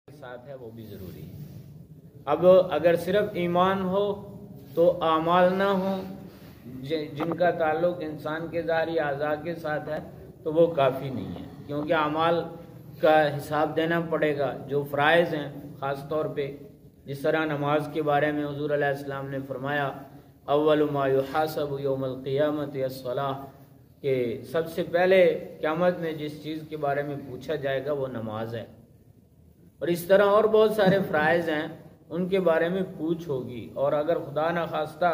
ساتھ ہے وہ بھی ضروری ہے۔ اب اگر صرف ایمان ہو تو اعمال نہ ہوں جن کا تعلق انسان کے ظاہری اعضاء کے ساتھ ہے تو وہ کافی نہیں ہے، کیونکہ اعمال کا حساب دینا پڑے گا۔ جو فرائض ہیں خاص طور پہ، جس طرح نماز کے بارے میں حضور علیہ السلام نے فرمایا اول ما یحاسب یوم القیامت الصلاۃ، کہ سب سے پہلے قیامت میں جس چیز کے بارے میں پوچھا جائے گا وہ نماز ہے، اور اس طرح اور بہت سارے فرائض ہیں ان کے بارے میں پوچھ ہوگی، اور اگر خدا نخواستہ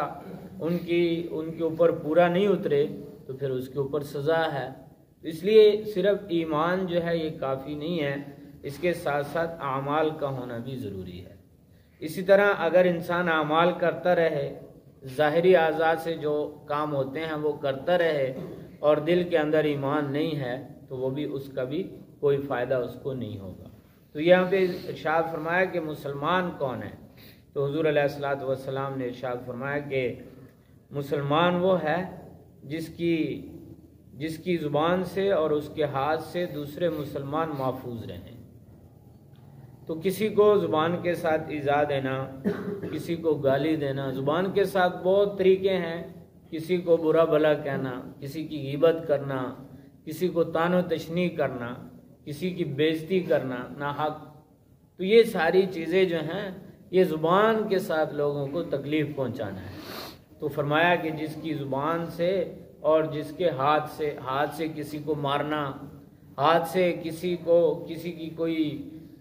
ان کے اوپر پورا نہیں اترے تو پھر اس کے اوپر سزا ہے۔ اس لیے صرف ایمان جو ہے یہ کافی نہیں ہے، اس کے ساتھ ساتھ اعمال کا ہونا بھی ضروری ہے۔ اسی طرح اگر انسان اعمال کرتا رہے، ظاہری اعضاء سے جو کام ہوتے ہیں وہ کرتا رہے اور دل کے اندر ایمان نہیں ہے تو وہ بھی اس کا بھی کوئی فائدہ اس کو نہیں ہوگا۔ تو یہاں پہ ارشاد فرمایا کہ مسلمان کون ہے، تو حضور علیہ الصلوۃ والسلام نے ارشاد فرمایا کہ مسلمان وہ ہے جس کی زبان سے اور اس کے ہاتھ سے دوسرے مسلمان محفوظ رہیں۔ تو کسی کو زبان کے ساتھ ایذا دینا، کسی کو گالی دینا، زبان کے ساتھ بہت طریقے ہیں، کسی کو برا بھلا کہنا، کسی کی غیبت کرنا، کسی کو طعن و تشنیع کرنا، کسی کی بےزتی کرنا ناحق، تو یہ ساری چیزیں جو ہیں یہ زبان کے ساتھ لوگوں کو تکلیف پہنچانا ہے۔ تو فرمایا کہ جس کی زبان سے اور جس کے ہاتھ سے کسی کو مارنا، ہاتھ سے کسی کی کوئی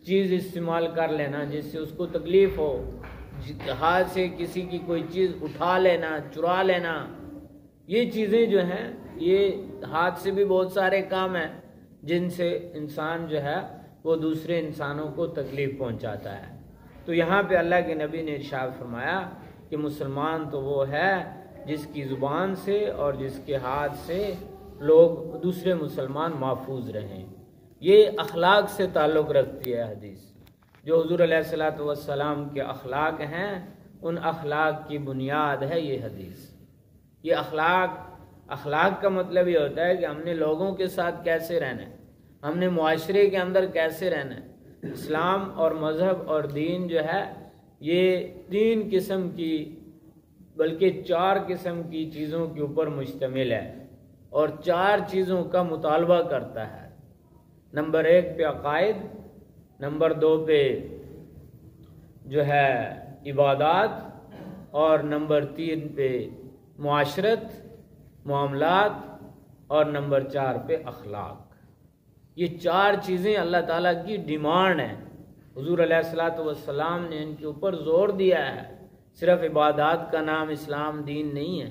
چیز استعمال کر لینا جس سے اس کو تکلیف ہو، ہاتھ سے کسی کی کوئی چیز اٹھا لینا، چرا لینا، یہ چیزیں جو ہیں یہ ہاتھ سے بھی بہت سارے کام ہیں جن سے انسان جو ہے وہ دوسرے انسانوں کو تکلیف پہنچاتا ہے۔ تو یہاں پہ اللہ کے نبی نے ارشاد فرمایا کہ مسلمان تو وہ ہے جس کی زبان سے اور جس کے ہاتھ سے لوگ دوسرے مسلمان محفوظ رہیں۔ یہ اخلاق سے تعلق رکھتی ہے حدیث، جو حضور علیہ الصلوۃ والسلام کے اخلاق ہیں ان اخلاق کی بنیاد ہے یہ حدیث۔ یہ اخلاق کا مطلب یہ ہوتا ہے کہ ہم نے لوگوں کے ساتھ کیسے رہنا ہے، ہم نے معاشرے کے اندر کیسے رہنا ہے۔ اسلام اور مذہب اور دین جو ہے یہ 3 قسم کی بلکہ 4 قسم کی چیزوں کے اوپر مشتمل ہے اور 4 چیزوں کا مطالبہ کرتا ہے۔ نمبر 1 پہ عقائد، نمبر 2 پہ جو ہے عبادات، اور نمبر 3 پہ معاشرت، معاملات، اور نمبر 4 پہ اخلاق۔ یہ 4 چیزیں اللہ تعالیٰ کی ڈیمانڈ ہیں۔ حضور علیہ الصلوۃ والسلام نے ان کے اوپر زور دیا ہے۔ صرف عبادات کا نام اسلام دین نہیں ہے،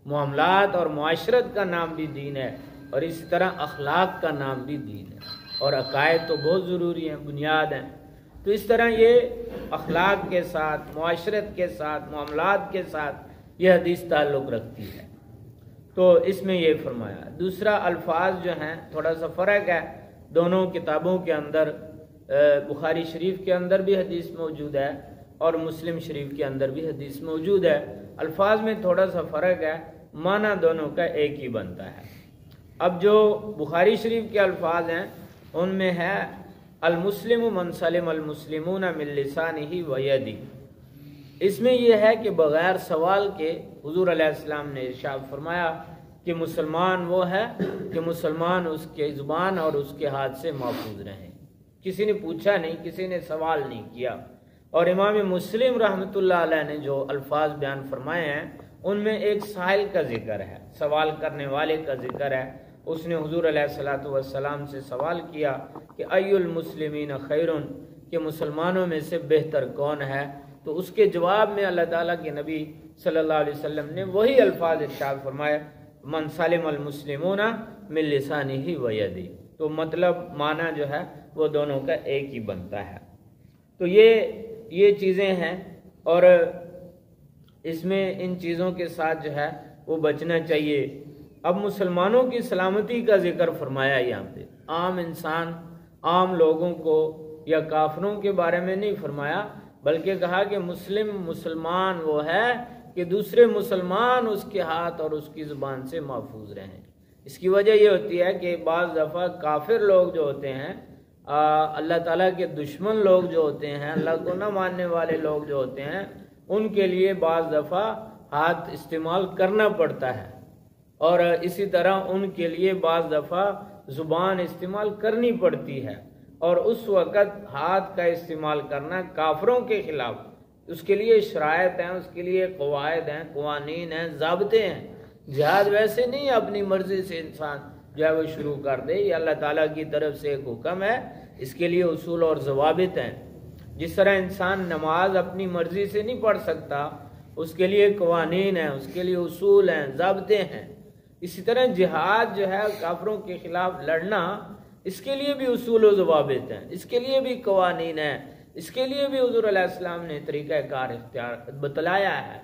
معاملات اور معاشرت کا نام بھی دین ہے، اور اسی طرح اخلاق کا نام بھی دین ہے، اور عقائد تو بہت ضروری ہیں، بنیاد ہیں۔ تو اس طرح یہ اخلاق کے ساتھ، معاشرت کے ساتھ، معاملات کے ساتھ یہ حدیث تعلق رکھتی ہے۔ تو اس میں یہ فرمایا۔ دوسرا، الفاظ جو ہیں تھوڑا سا فرق ہے دونوں کتابوں کے اندر۔ بخاری شریف کے اندر بھی حدیث موجود ہے اور مسلم شریف کے اندر بھی حدیث موجود ہے۔ الفاظ میں تھوڑا سا فرق ہے، معنی دونوں کا ایک ہی بنتا ہے۔ اب جو بخاری شریف کے الفاظ ہیں ان میں ہے المسلم من سلم المسلمون من لسانہ و یدہ۔ اس میں یہ ہے کہ بغیر سوال کے حضور علیہ السلام نے ارشاد فرمایا کہ مسلمان وہ ہے کہ مسلمان اس کے زبان اور اس کے ہاتھ سے محفوظ رہیں۔ کسی نے پوچھا نہیں، کسی نے سوال نہیں کیا۔ اور امام مسلم رحمۃ اللہ علیہ نے جو الفاظ بیان فرمائے ہیں ان میں ایک سائل کا ذکر ہے، سوال کرنے والے کا ذکر ہے۔ اس نے حضور علیہ الصلوۃ والسلام سے سوال کیا کہ ای المسلمین خیر، کہ مسلمانوں میں سے بہتر کون ہے؟ تو اس کے جواب میں اللہ تعالیٰ کے نبی صلی اللہ علیہ وسلم نے وہی الفاظ ارشاد فرمائے، من سلم المسلمون من لسانہ و یدہ۔ تو مطلب معنی جو ہے وہ دونوں کا ایک ہی بنتا ہے۔ تو یہ چیزیں ہیں، اور اس میں ان چیزوں کے ساتھ جو ہے وہ بچنا چاہیے۔ اب مسلمانوں کی سلامتی کا ذکر فرمایا یہاں پہ، عام انسان، عام لوگوں کو یا کافروں کے بارے میں نہیں فرمایا، بلکہ کہا کہ مسلمان وہ ہے کہ دوسرے مسلمان اس کے ہاتھ اور اس کی زبان سے محفوظ رہیں۔ اس کی وجہ یہ ہوتی ہے کہ بعض دفعہ کافر لوگ جو ہوتے ہیں اللہ تعالیٰ کے دشمن لوگ جو ہوتے ہیں، اللہ کو نہ ماننے والے لوگ جو ہوتے ہیں، ان کے لیے بعض دفعہ ہاتھ استعمال کرنا پڑتا ہے، اور اسی طرح ان کے لیے بعض دفعہ زبان استعمال کرنی پڑتی ہے، اور اس وقت ہاتھ کا استعمال کرنا کافروں کے خلاف، اس کے لیے شرائط ہیں، اس کے لیے قواعد ہیں، قوانین ہیں، ضابطے ہیں۔ جہاد ویسے نہیں اپنی مرضی سے انسان جو ہے وہ شروع کر دے، یہ اللہ تعالیٰ کی طرف سے ایک حکم ہے، اس کے لیے اصول اور ضوابط ہیں۔ جس طرح انسان نماز اپنی مرضی سے نہیں پڑھ سکتا، اس کے لیے قوانین ہیں، اس کے لیے اصول ہیں، ضابطے ہیں۔ اسی طرح جہاد جو ہے کافروں کے خلاف لڑنا، اس کے لیے بھی اصول و ضوابط ہیں، اس کے لیے بھی قوانین ہیں، اس کے لیے بھی حضور علیہ السلام نے طریقہ کار اختیار بتلایا ہے۔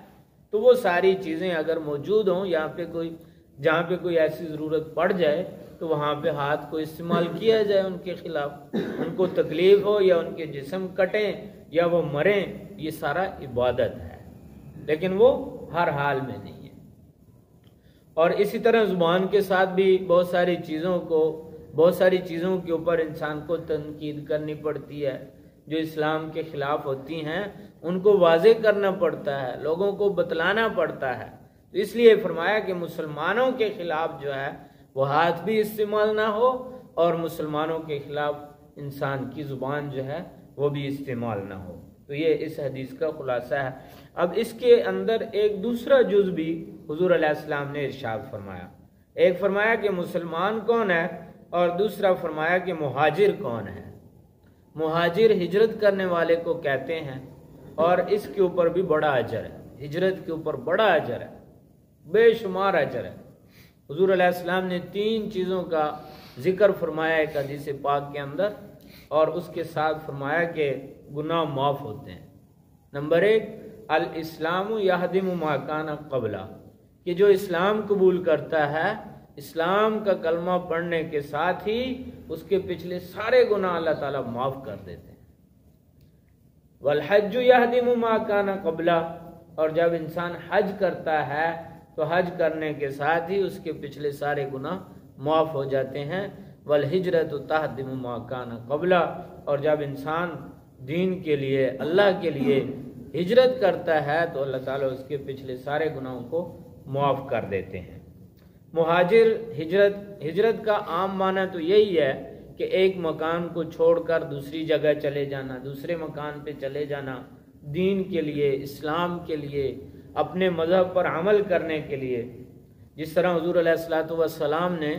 تو وہ ساری چیزیں اگر موجود ہوں، جہاں پہ کوئی ایسی ضرورت پڑ جائے تو وہاں پہ ہاتھ کو استعمال کیا جائے ان کے خلاف، ان کو تکلیف ہو یا ان کے جسم کٹیں یا وہ مریں، یہ سارا عبادت ہے، لیکن وہ ہر حال میں نہیں ہے۔ اور اسی طرح زبان کے ساتھ بھی بہت ساری چیزوں کے اوپر انسان کو تنقید کرنی پڑتی ہے، جو اسلام کے خلاف ہوتی ہیں ان کو واضح کرنا پڑتا ہے، لوگوں کو بتلانا پڑتا ہے۔ تو اس لیے فرمایا کہ مسلمانوں کے خلاف جو ہے وہ ہاتھ بھی استعمال نہ ہو، اور مسلمانوں کے خلاف انسان کی زبان جو ہے وہ بھی استعمال نہ ہو۔ تو یہ اس حدیث کا خلاصہ ہے۔ اب اس کے اندر ایک دوسرا جز بھی حضور علیہ السلام نے ارشاد فرمایا۔ ایک فرمایا کہ مسلمان کون ہے، اور دوسرا فرمایا کہ مہاجر کون ہے۔ مہاجر ہجرت کرنے والے کو کہتے ہیں، اور اس کے اوپر بھی بڑا اجر ہے، ہجرت کے اوپر بڑا اجر ہے، بے شمار اجر ہے۔ حضور علیہ السلام نے 3 چیزوں کا ذکر فرمایا ایک حدیث پاک کے اندر، اور اس کے ساتھ فرمایا کہ گناہ معاف ہوتے ہیں۔ نمبر 1، الاسلام یہدم ما کان قبلہ، کہ جو اسلام قبول کرتا ہے، اسلام کا کلمہ پڑھنے کے ساتھ ہی اس کے پچھلے سارے گناہ اللہ تعالیٰ معاف کر دیتے ہیں۔ والحج یہدم ما کان قبلہ، اور جب انسان حج کرتا ہے تو حج کرنے کے ساتھ ہی اس کے پچھلے سارے گناہ معاف ہو جاتے ہیں۔ والہجرت تہدم ما کان قبلہ، اور جب انسان دین کے لیے، اللہ کے لیے ہجرت کرتا ہے تو اللہ تعالیٰ اس کے پچھلے سارے گناہوں کو معاف کر دیتے ہیں۔ مہاجر ہجرت کا عام معنی تو یہی ہے کہ ایک مکان کو چھوڑ کر دوسری جگہ چلے جانا، دوسرے مکان پہ چلے جانا، دین کے لیے، اسلام کے لیے، اپنے مذہب پر عمل کرنے کے لیے۔ جس طرح حضور علیہ السلام نے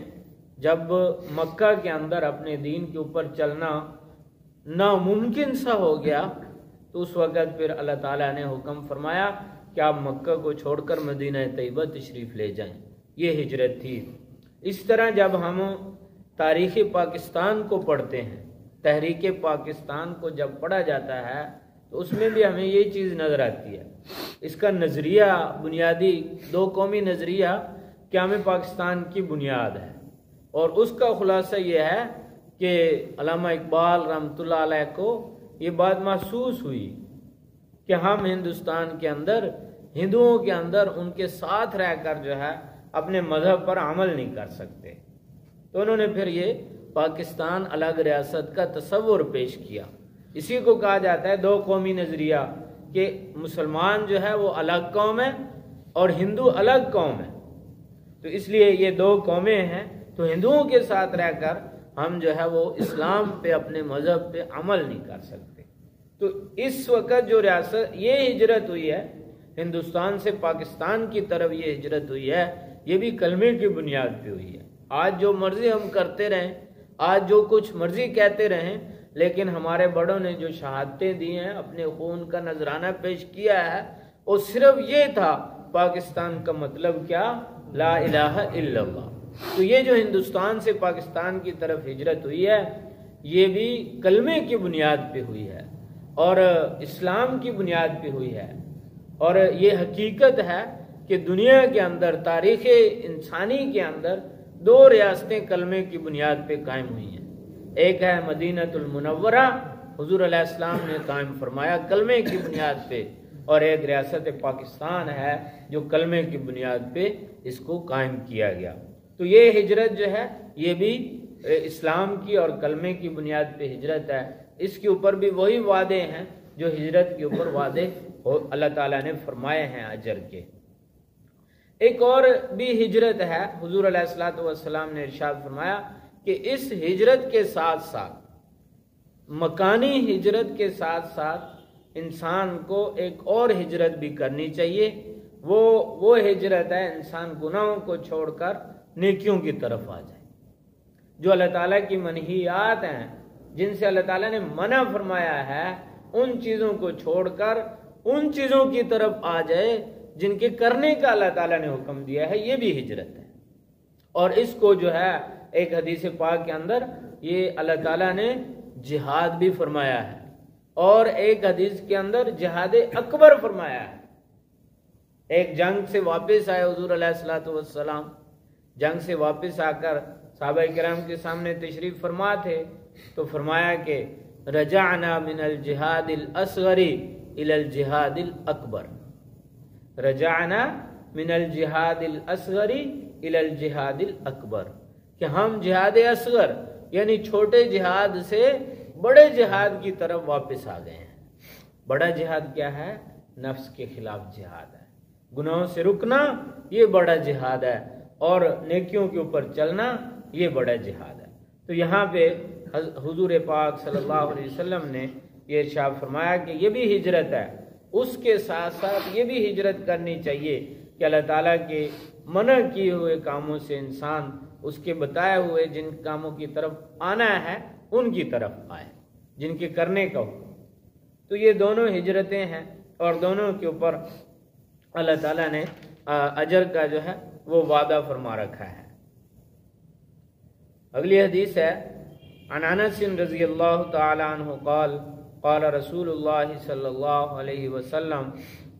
جب مکہ کے اندر اپنے دین کے اوپر چلنا ناممکن سا ہو گیا تو اس وقت پھر اللہ تعالیٰ نے حکم فرمایا کہ آپ مکہ کو چھوڑ کر مدینہ طیبہ تشریف لے جائیں، یہ ہجرت تھی۔ اس طرح جب ہم تاریخ پاکستان کو پڑھتے ہیں، تحریک پاکستان کو جب پڑھا جاتا ہے تو اس میں بھی ہمیں یہ چیز نظر آتی ہے۔ اس کا نظریہ بنیادی 2 قومی نظریہ قیام پاکستان کی بنیاد ہے، اور اس کا خلاصہ یہ ہے کہ علامہ اقبال رحمۃ اللہ علیہ کو یہ بات محسوس ہوئی کہ ہم ہندوستان کے اندر، ہندوؤں کے اندر ان کے ساتھ رہ کر جو ہے اپنے مذہب پر عمل نہیں کر سکتے، تو انہوں نے پھر یہ پاکستان الگ ریاست کا تصور پیش کیا۔ اسی کو کہا جاتا ہے 2 قومی نظریہ، کہ مسلمان جو ہے وہ الگ قوم ہے اور ہندو الگ قوم ہے۔ تو اس لیے یہ 2 قومیں ہیں، تو ہندوؤں کے ساتھ رہ کر ہم جو ہے وہ اسلام پہ، اپنے مذہب پہ عمل نہیں کر سکتے۔ تو اس وقت جو ریاست یہ ہجرت ہوئی ہے ہندوستان سے پاکستان کی طرف، یہ ہجرت ہوئی ہے، یہ بھی کلمے کی بنیاد پہ ہوئی ہے۔ آج جو مرضی ہم کرتے رہیں، آج جو کچھ مرضی کہتے رہیں، لیکن ہمارے بڑوں نے جو شہادتیں دی ہیں، اپنے خون کا نذرانہ پیش کیا ہے، وہ صرف یہ تھا پاکستان کا مطلب کیا، لا الہ الا اللہ۔ تو یہ جو ہندوستان سے پاکستان کی طرف ہجرت ہوئی ہے، یہ بھی کلمے کی بنیاد پہ ہوئی ہے اور اسلام کی بنیاد پہ ہوئی ہے، اور یہ حقیقت ہے کہ دنیا کے اندر، تاریخ انسانی کے اندر 2 ریاستیں کلمے کی بنیاد پہ قائم ہوئی ہیں۔ ایک ہے مدینہ المنورہ، حضور علیہ السلام نے قائم فرمایا کلمے کی بنیاد پہ، اور ایک ریاست پاکستان ہے جو کلمے کی بنیاد پہ اس کو قائم کیا گیا۔ تو یہ ہجرت جو ہے یہ بھی اسلام کی اور کلمے کی بنیاد پہ ہجرت ہے، اس کے اوپر بھی وہی وعدے ہیں جو ہجرت کے اوپر وعدے اللہ تعالیٰ نے فرمائے ہیں اجر کے۔ ایک اور بھی ہجرت ہے، حضور علیہ الصلوۃ والسلام نے ارشاد فرمایا کہ اس ہجرت کے ساتھ ساتھ، مکانی ہجرت کے ساتھ ساتھ انسان کو ایک اور ہجرت بھی کرنی چاہیے۔ وہ ہجرت ہے انسان گناہوں کو چھوڑ کر نیکیوں کی طرف آ جائے۔ جو اللہ تعالیٰ کی منہیات ہیں، جن سے اللہ تعالیٰ نے منع فرمایا ہے، ان چیزوں کو چھوڑ کر ان چیزوں کی طرف آ جائے جن کے کرنے کا اللہ تعالیٰ نے حکم دیا ہے، یہ بھی ہجرت ہے۔ اور اس کو جو ہے ایک حدیث پاک کے اندر یہ اللہ تعالیٰ نے جہاد بھی فرمایا ہے، اور ایک حدیث کے اندر جہاد اکبر فرمایا ہے۔ ایک جنگ سے واپس آئے حضور علیہ الصلوۃ والسلام، جنگ سے واپس آ کر صحابہ کرام کے سامنے تشریف فرما تھے، تو فرمایا کہ رجعنا من الجہاد الاصغر الى الجہاد الاکبر، رجعنا من الجہاد الاصغر الى الجہاد الاکبر، کہ ہم جہاد اصغر یعنی چھوٹے جہاد سے بڑے جہاد کی طرف واپس آ گئے ہیں۔ بڑا جہاد کیا ہے؟ نفس کے خلاف جہاد ہے، گناہوں سے رکنا یہ بڑا جہاد ہے، اور نیکیوں کے اوپر چلنا یہ بڑا جہاد ہے۔ تو یہاں پہ حضور پاک صلی اللہ علیہ وسلم نے یہ ارشاد فرمایا کہ یہ بھی ہجرت ہے، اس کے ساتھ ساتھ یہ بھی ہجرت کرنی چاہیے کہ اللہ تعالیٰ کے منع کیے ہوئے کاموں سے انسان اس کے بتائے ہوئے جن کاموں کی طرف آنا ہے ان کی طرف آئے، جن کے کرنے کا حکم۔ تو یہ دونوں ہجرتیں ہیں، اور دونوں کے اوپر اللہ تعالیٰ نے اجر کا جو ہے وہ وعدہ فرما رکھا ہے۔ اگلی حدیث ہے عن انس رضی اللہ تعالی عنہ قال قال رسول اللہ صلی اللہ علیہ وسلم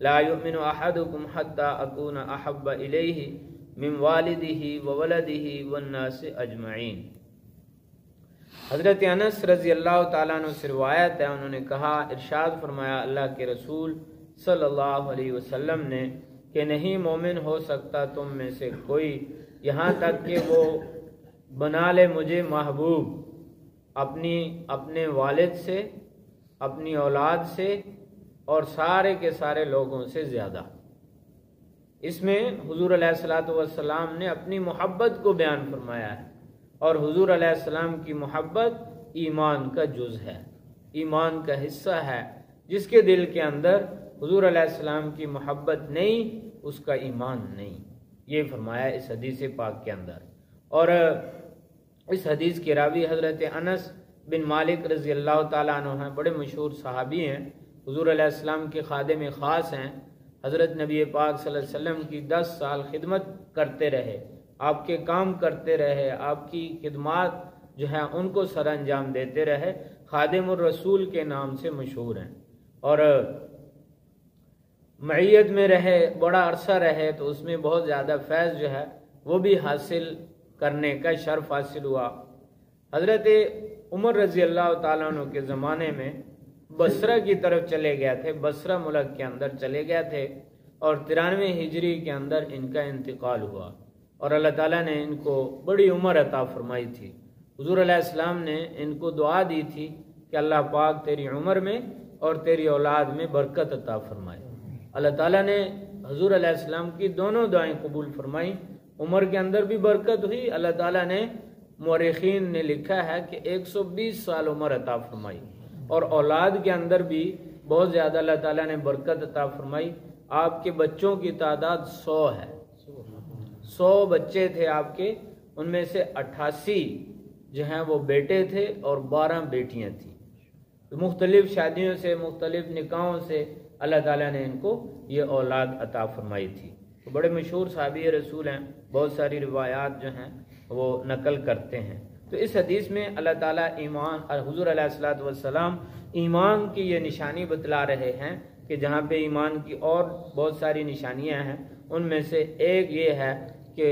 لا یؤمن احدکم حتی اکون احب الیہ من والدہ وولدہ والناس اجمعین۔ حضرت انس رضی اللہ تعالیٰ عنہ سے روایت ہے، انہوں نے کہا، ارشاد فرمایا اللہ کے رسول صلی اللہ علیہ وسلم نے کہ نہیں مومن ہو سکتا تم میں سے کوئی یہاں تک کہ وہ بنا لے مجھے محبوب اپنے والد سے، اپنی اولاد سے، اور سارے کے سارے لوگوں سے زیادہ۔ اس میں حضور علیہ الصلوۃ والسلام نے اپنی محبت کو بیان فرمایا ہے، اور حضور علیہ السلام کی محبت ایمان کا جز ہے، ایمان کا حصہ ہے۔ جس کے دل کے اندر حضور علیہ السلام کی محبت نہیں، اس کا ایمان نہیں، یہ فرمایا اس حدیث پاک کے اندر۔ اور اس حدیث کے راوی حضرت انس بن مالک رضی اللہ تعالیٰ عنہ ہیں، بڑے مشہور صحابی ہیں، حضور علیہ السلام کے خادم خاص ہیں۔ حضرت نبی پاک صلی اللہ علیہ وسلم کی 10 سال خدمت کرتے رہے، آپ کے کام کرتے رہے، آپ کی خدمات جو ہیں ان کو سر انجام دیتے رہے، خادم الرسول کے نام سے مشہور ہیں، اور معیت میں رہے، بڑا عرصہ رہے، تو اس میں بہت زیادہ فیض جو ہے وہ بھی حاصل کرنے کا شرف حاصل ہوا۔ حضرت عمر رضی اللہ تعالیٰ عنہ کے زمانے میں بصرہ کی طرف چلے گئے تھے، بصرہ ملک کے اندر چلے گئے تھے، اور 93 ہجری کے اندر ان کا انتقال ہوا، اور اللہ تعالیٰ نے ان کو بڑی عمر عطا فرمائی تھی۔ حضور علیہ السلام نے ان کو دعا دی تھی کہ اللہ پاک تیری عمر میں اور تیری اولاد میں برکت عطا فرمائے۔ اللہ تعالیٰ نے حضور علیہ السلام کی دونوں دعائیں قبول فرمائیں، عمر کے اندر بھی برکت ہوئی، اللہ تعالیٰ نے مورخین نے لکھا ہے کہ 120 سال عمر عطا فرمائی، اور اولاد کے اندر بھی بہت زیادہ اللہ تعالیٰ نے برکت عطا فرمائی۔ آپ کے بچوں کی تعداد 100 ہے، 100 بچے تھے آپ کے، ان میں سے 88 جو ہیں وہ بیٹے تھے اور 12 بیٹیاں تھیں۔ مختلف شادیوں سے، مختلف نکاحوں سے اللہ تعالیٰ نے ان کو یہ اولاد عطا فرمائی تھی۔ تو بڑے مشہور صحابی رسول ہیں، بہت ساری روایات جو ہیں وہ نقل کرتے ہیں۔ تو اس حدیث میں اللہ تعالیٰ ایمان، حضور علیہ الصلوۃ والسلام ایمان کی یہ نشانی بتلا رہے ہیں کہ جہاں پہ ایمان کی اور بہت ساری نشانیاں ہیں، ان میں سے ایک یہ ہے کہ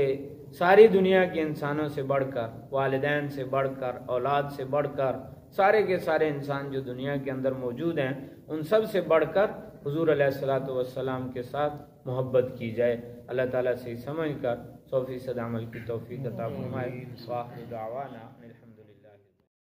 ساری دنیا کے انسانوں سے بڑھ کر، والدین سے بڑھ کر، اولاد سے بڑھ کر، سارے کے سارے انسان جو دنیا کے اندر موجود ہیں، ان سب سے بڑھ کر حضور علیہ الصلوۃ والسلام کے ساتھ محبت کی جائے۔ اللہ تعالیٰ سے سمجھ کر 100% عمل کی توفیق عطا فرمائے۔ وآخر دعوانا